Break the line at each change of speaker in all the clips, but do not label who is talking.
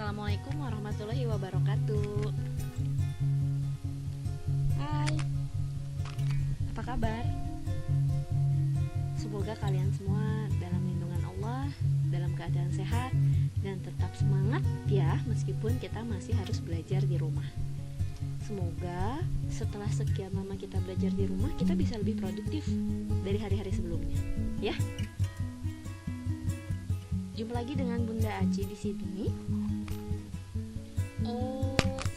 Assalamualaikum warahmatullahi wabarakatuh. Hai, apa kabar? Semoga kalian semua dalam lindungan Allah, dalam keadaan sehat, dan tetap semangat ya, meskipun kita masih harus belajar di rumah. Semoga setelah sekian lama kita belajar di rumah, kita bisa lebih produktif dari hari-hari sebelumnya, ya. Jumpa lagi dengan Bunda Aci di sini.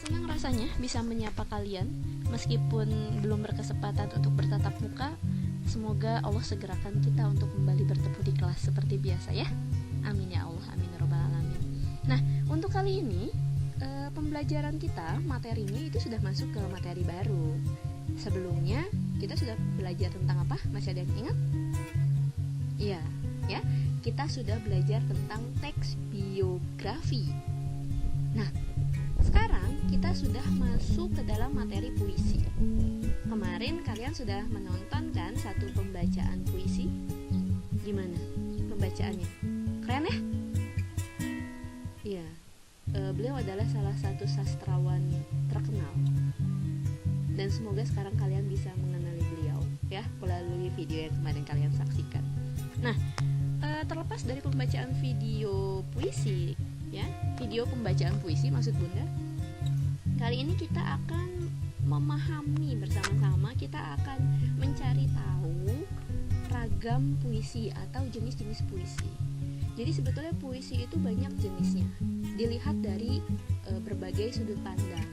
Senang rasanya bisa menyapa kalian meskipun belum berkesempatan untuk bertatap muka. Semoga Allah segerakan kita untuk kembali bertemu di kelas seperti biasa ya. Amin ya Allah, amin ya rabbal alamin. Nah, untuk kali ini pembelajaran kita, materinya itu sudah masuk ke materi baru. Sebelumnya kita sudah belajar tentang apa? Masih ada yang ingat? Iya, ya. Kita sudah belajar tentang teks biografi. Nah, sekarang kita sudah masuk ke dalam materi puisi. Kemarin kalian sudah menonton kan satu pembacaan puisi? Gimana pembacaannya? Keren ya? Iya, beliau adalah salah satu sastrawan terkenal. Dan semoga sekarang kalian bisa mengenali beliau ya melalui video yang kemarin kalian saksikan. Nah, terlepas dari pembacaan video puisi ya, video pembacaan puisi maksud Bunda, kali ini kita akan memahami bersama-sama, kita akan mencari tahu ragam puisi atau jenis-jenis puisi. Jadi sebetulnya puisi itu banyak jenisnya, dilihat dari berbagai sudut pandang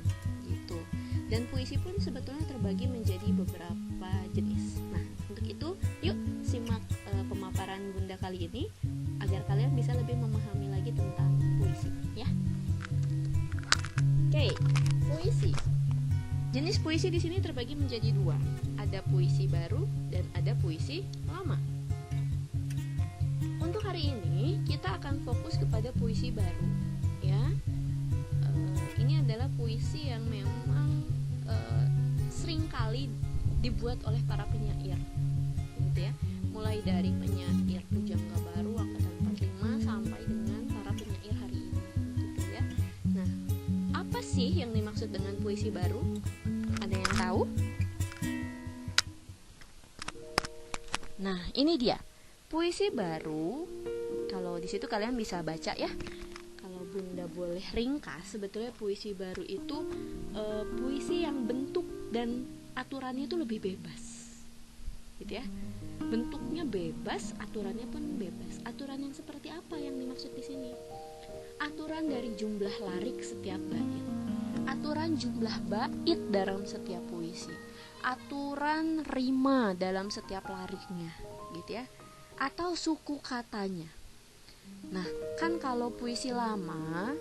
gitu. Dan puisi pun sebetulnya terbagi menjadi beberapa jenis. Nah, untuk itu yuk simak pemaparan Bunda kali ini agar kalian bisa lebih memahami lagi tentang puisi ya. Oke, puisi. Jenis puisi di sini terbagi menjadi dua. Ada puisi baru dan ada puisi lama. Untuk hari ini kita akan fokus kepada puisi baru ya. Ini adalah puisi yang memang sering kali dibuat oleh para penyair gitu ya. Mulai dari penyair pujangga baru angkatan 45 sampai dengan para penyair hari ini gitu ya. Nah, apa sih yang dimaksud dengan puisi baru? Ada yang tahu? Nah, ini dia. Puisi baru. Kalau di situ kalian bisa baca ya. Kalau Bunda boleh ringkas, sebetulnya puisi baru itu puisi yang bentuk dan aturannya itu lebih bebas. Gitu ya. Bentuknya bebas, aturannya pun bebas. Aturan yang seperti apa yang dimaksud di sini? Aturan dari jumlah larik setiap bait, aturan jumlah bait dalam setiap puisi, aturan rima dalam setiap lariknya, gitu ya, atau suku katanya. Nah, kan kalau puisi lama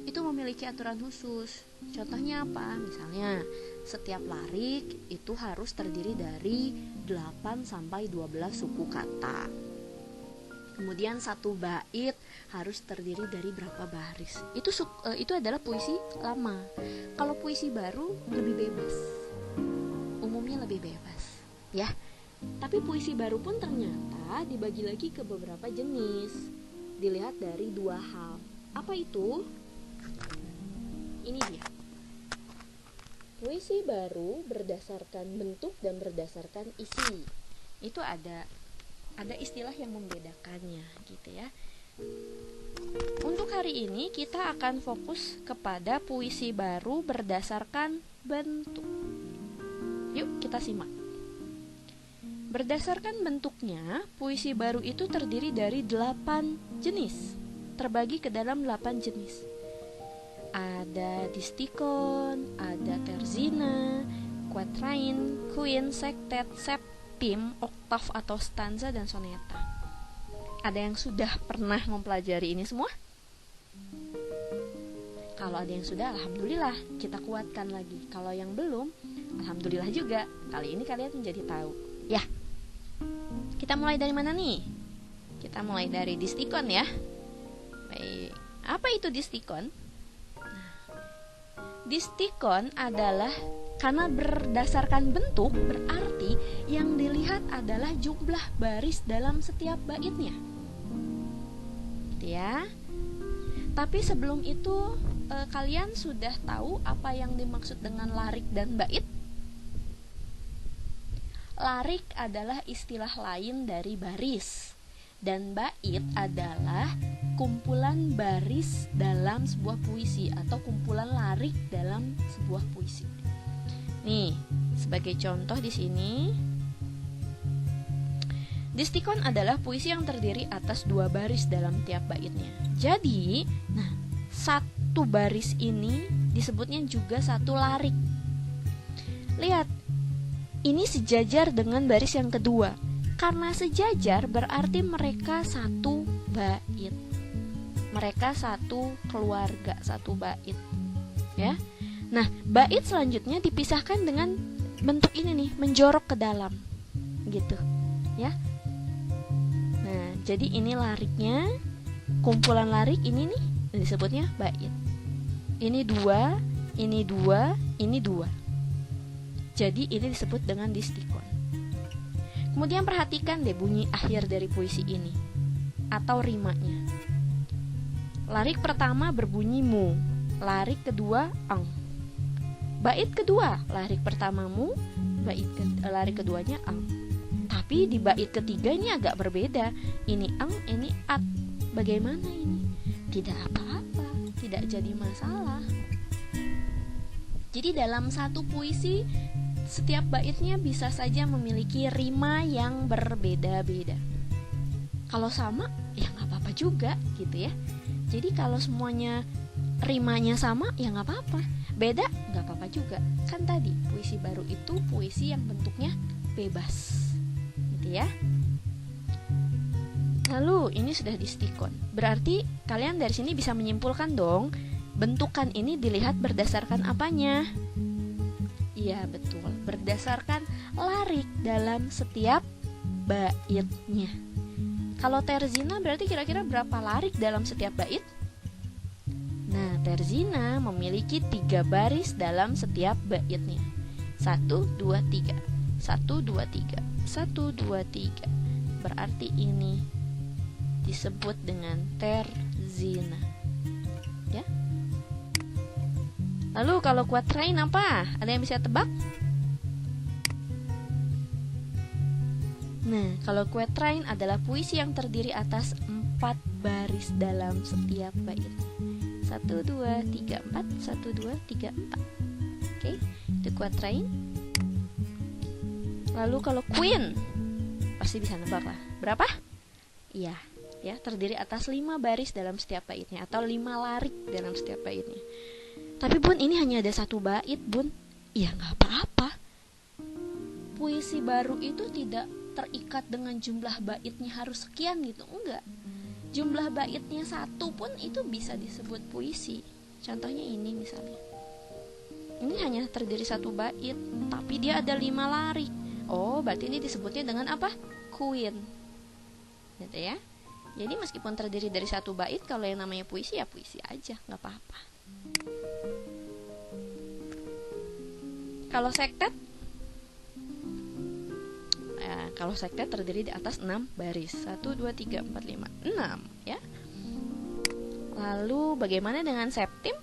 itu memiliki aturan khusus. Contohnya apa? Misalnya, setiap larik itu harus terdiri dari 8 sampai 12 suku kata. Kemudian satu bait harus terdiri dari berapa baris. Itu adalah puisi lama. Kalau puisi baru lebih bebas. Umumnya lebih bebas, ya. Tapi puisi baru pun ternyata dibagi lagi ke beberapa jenis. Dilihat dari dua hal. Apa itu? Ini dia. Puisi baru berdasarkan bentuk dan berdasarkan isi. Itu ada istilah yang membedakannya gitu ya. Untuk hari ini kita akan fokus kepada puisi baru berdasarkan bentuk. Yuk kita simak. Berdasarkan bentuknya, puisi baru itu terdiri dari 8 jenis. Terbagi ke dalam 8 jenis. Ada distikon, ada terzina, quatrain, queen, sektet, septim, oktav atau stanza, dan soneta. Ada yang sudah pernah mempelajari ini semua? Kalau ada yang sudah, alhamdulillah, kita kuatkan lagi. Kalau yang belum, alhamdulillah juga. Kali ini kalian menjadi tahu. Ya, kita mulai dari mana nih? Kita mulai dari distikon ya. Baik, apa itu distikon? Distikon adalah karena berdasarkan bentuk, berarti yang dilihat adalah jumlah baris dalam setiap baitnya. Gitu ya. Tapi sebelum itu kalian sudah tahu apa yang dimaksud dengan larik dan bait? Larik adalah istilah lain dari baris, dan bait adalah kumpulan baris dalam sebuah puisi atau kumpulan larik dalam sebuah puisi. Nih, sebagai contoh di sini, distikon adalah puisi yang terdiri atas 2 baris dalam tiap baitnya. Jadi, satu baris ini disebutnya juga satu larik. Lihat, ini sejajar dengan baris yang kedua. Karena sejajar berarti mereka satu bait. Mereka satu keluarga, satu bait. Ya. Nah, bait selanjutnya dipisahkan dengan bentuk ini nih, menjorok ke dalam. Gitu. Ya. Nah, jadi ini lariknya, kumpulan larik ini nih disebutnya bait. Ini 2, ini 2, ini 2. Jadi ini disebut dengan distikon. Kemudian perhatikan deh bunyi akhir dari puisi ini atau rimanya. Larik pertama berbunyi mu, larik kedua ang. Bait kedua, larik pertama mu, larik keduanya ang. Tapi di bait ketiga ini agak berbeda. Ini ang, ini at. Bagaimana ini? Tidak apa-apa, tidak jadi masalah. Jadi dalam satu puisi, setiap baitnya bisa saja memiliki rima yang berbeda-beda. Kalau sama, ya nggak apa-apa juga, gitu ya. Jadi kalau semuanya rimanya sama, ya nggak apa-apa. Beda, nggak apa-apa juga. Kan tadi puisi baru itu puisi yang bentuknya bebas, gitu ya. Lalu ini sudah distikon. Berarti kalian dari sini bisa menyimpulkan dong, bentukan ini dilihat berdasarkan apanya? Iya betul, berdasarkan larik dalam setiap baitnya. Kalau terzina berarti kira-kira berapa larik dalam setiap bait? Nah, terzina memiliki 3 baris dalam setiap baitnya. 1, 2, 3. 1, 2, 3. 1, 2, 3. Berarti ini disebut dengan terzina. Ya. Lalu kalau kuatrain apa? Ada yang bisa tebak? Nah, kalau kuatrain adalah puisi yang terdiri atas 4 baris dalam setiap bait. 1, 2, 3, 4. 1, 2, 3, 4. Oke, itu kuatrain. Lalu kalau queen, pasti bisa nebak lah. Berapa? Iya, ya, terdiri atas 5 baris dalam setiap baitnya atau 5 larik dalam setiap baitnya. Tapi Bun, ini hanya ada 1 bait, Bun. Ya nggak apa-apa. Puisi baru itu tidak terikat dengan jumlah baitnya harus sekian gitu, enggak. Jumlah baitnya 1 pun itu bisa disebut puisi. Contohnya ini misalnya. Ini hanya terdiri 1 bait, tapi dia ada 5 larik. Oh, berarti ini disebutnya dengan apa? Queen. Gitu ya. Jadi meskipun terdiri dari 1 bait, kalau yang namanya puisi ya puisi aja, nggak apa-apa. Kalau sektet, kalau sektet terdiri di atas 6 baris. 1, 2, 3, 4, 5, 6 ya. Lalu bagaimana dengan septim?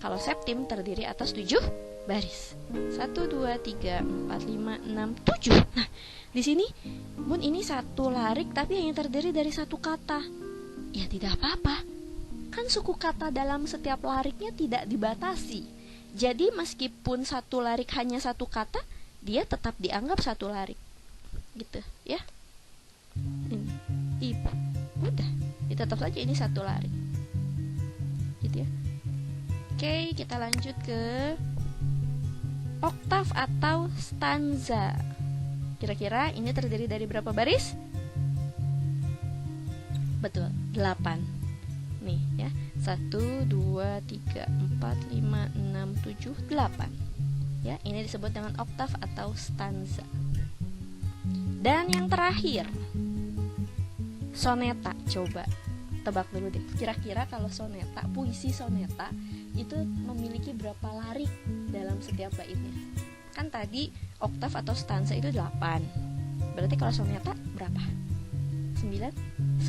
Kalau septim terdiri atas 7 baris. 1, 2, 3, 4, 5, 6, 7. Nah, di sini Bun, ini 1 larik tapi hanya terdiri dari 1 kata. Ya tidak apa-apa. Kan suku kata dalam setiap lariknya tidak dibatasi. Jadi meskipun 1 larik hanya 1 kata, dia tetap dianggap 1 larik. Gitu ya. Ini ibu. Udah, ya tetap saja ini 1 larik. Gitu ya. Oke, kita lanjut ke oktav atau stanza. Kira-kira ini terdiri dari berapa baris? Betul, 8. Nih ya, 1, 2, 3, 4, 5, 6, 7, 8. Ya, ini disebut dengan oktav atau stanza. Dan yang terakhir, soneta. Coba tebak dulu deh, kira-kira kalau soneta, puisi soneta itu memiliki berapa larik dalam setiap baitnya? Kan tadi oktav atau stanza itu 8. Berarti kalau soneta berapa? 9,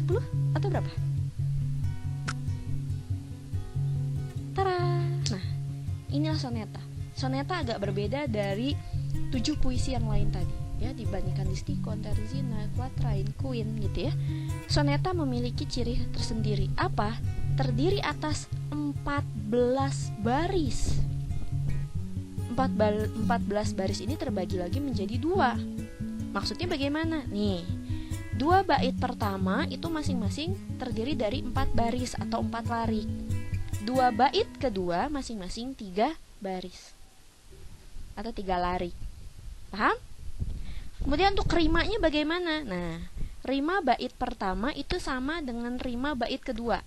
10, atau berapa? Tara. Nah, inilah soneta. Soneta agak berbeda dari 7 puisi yang lain tadi, ya, dibandingkan distikon, terzina, quatrain, queen gitu ya. Soneta memiliki ciri tersendiri. Apa? Terdiri atas 14 baris. 14 baris ini terbagi lagi menjadi 2. Maksudnya bagaimana? Nih, 2 bait pertama itu masing-masing terdiri dari 4 baris atau 4 larik. 2 bait kedua masing-masing 3 baris atau 3 larik. Paham? Kemudian untuk rimanya bagaimana? Nah, rima bait pertama itu sama dengan rima bait kedua.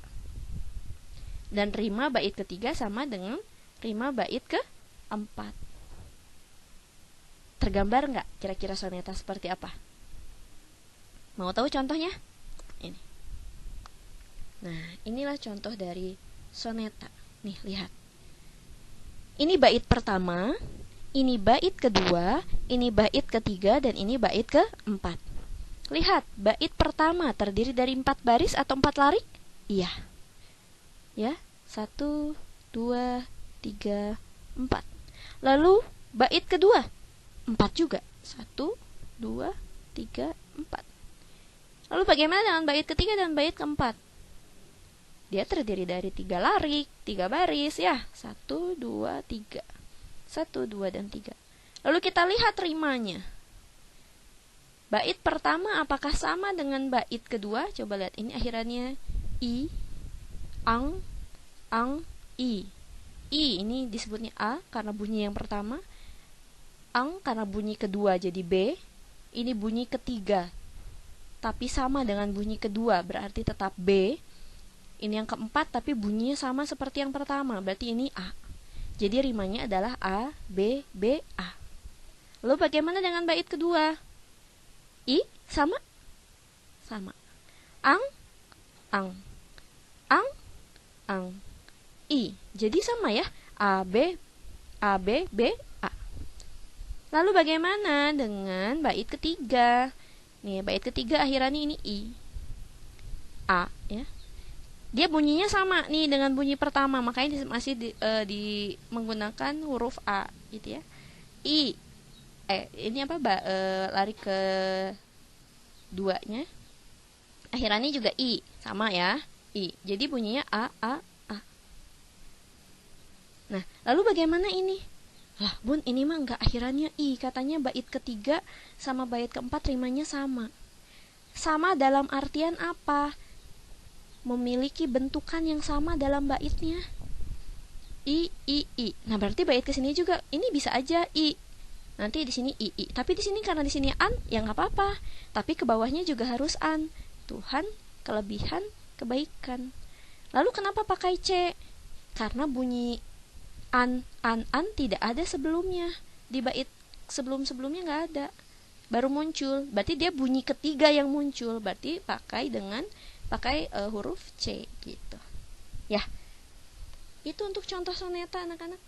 Dan rima bait ketiga sama dengan rima bait keempat. Tergambar nggak kira-kira soneta seperti apa? Mau tahu contohnya? Ini. Nah, inilah contoh dari soneta. Nih, lihat. Ini bait pertama, ini bait kedua, ini bait ketiga, dan ini bait keempat. Lihat, bait pertama terdiri dari 4 baris atau 4 larik? Iya. Ya, 1, 2, 3, 4. Lalu bait kedua 4 juga. 1, 2, 3, 4. Lalu bagaimana dengan bait ketiga dan bait keempat? Dia terdiri dari 3 larik, 3 baris ya. 1, 2, 3. 1, 2, dan 3. Lalu kita lihat rimanya. Bait pertama apakah sama dengan bait kedua? Coba lihat, ini akhirannya i, ang, i. I ini disebutnya A karena bunyi yang pertama, ang karena bunyi kedua jadi B, ini bunyi ketiga tapi sama dengan bunyi kedua berarti tetap B. Ini yang keempat tapi bunyinya sama seperti yang pertama, berarti ini A. Jadi rimanya adalah A, B, B, A. Lalu bagaimana dengan bait kedua? I sama? Sama. Ang, ang, I. Jadi sama ya, A, B, B, A. Lalu bagaimana dengan bait ketiga? Nih, bait ketiga akhirannya ini I, A ya. Dia bunyinya sama nih dengan bunyi pertama, makanya masih menggunakan huruf A gitu ya. I, ini apa? Lari ke duanya. Akhirannya juga I, sama ya, I. Jadi bunyinya A, A. Nah, lalu bagaimana ini? Lah, Bun, ini mah enggak akhirannya I. Katanya bait ketiga sama bait keempat rimanya sama. Sama dalam artian apa? Memiliki bentukan yang sama dalam baitnya. I. Nah, berarti bait kesini juga ini bisa aja I. Nanti di sini I. Tapi di sini karena di sini an, ya nggak apa-apa. Tapi ke bawahnya juga harus an. Tuhan, kelebihan, kebaikan. Lalu kenapa pakai C? Karena bunyi an tidak ada sebelumnya. Di bait sebelum-sebelumnya nggak ada, baru muncul. Berarti dia bunyi ketiga yang muncul. Berarti pakai huruf C gitu. Ya. Itu untuk contoh soneta anak-anak.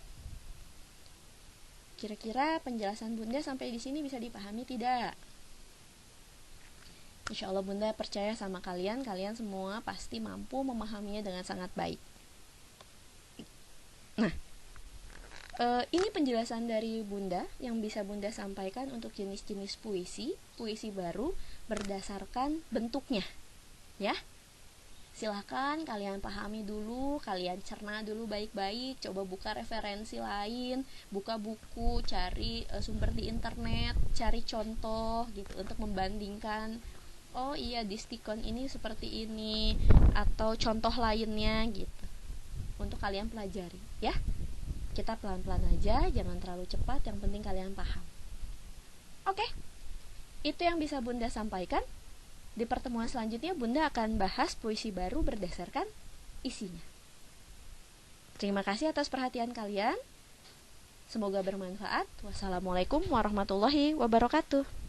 Kira-kira penjelasan Bunda sampai di sini bisa dipahami tidak? Insya Allah Bunda percaya sama kalian semua pasti mampu memahaminya dengan sangat baik. Nah, ini penjelasan dari Bunda yang bisa Bunda sampaikan untuk jenis-jenis puisi baru berdasarkan bentuknya. Ya, silahkan kalian pahami dulu, kalian cerna dulu baik-baik, coba buka referensi lain, buka buku, cari sumber di internet, cari contoh gitu untuk membandingkan. Oh iya, distikon ini seperti ini, atau contoh lainnya gitu, untuk kalian pelajari ya. Kita pelan-pelan aja, jangan terlalu cepat, yang penting kalian paham. Oke, itu yang bisa Bunda sampaikan. Di pertemuan selanjutnya Bunda akan bahas puisi baru berdasarkan isinya. Terima kasih atas perhatian kalian. Semoga bermanfaat. Wassalamualaikum warahmatullahi wabarakatuh.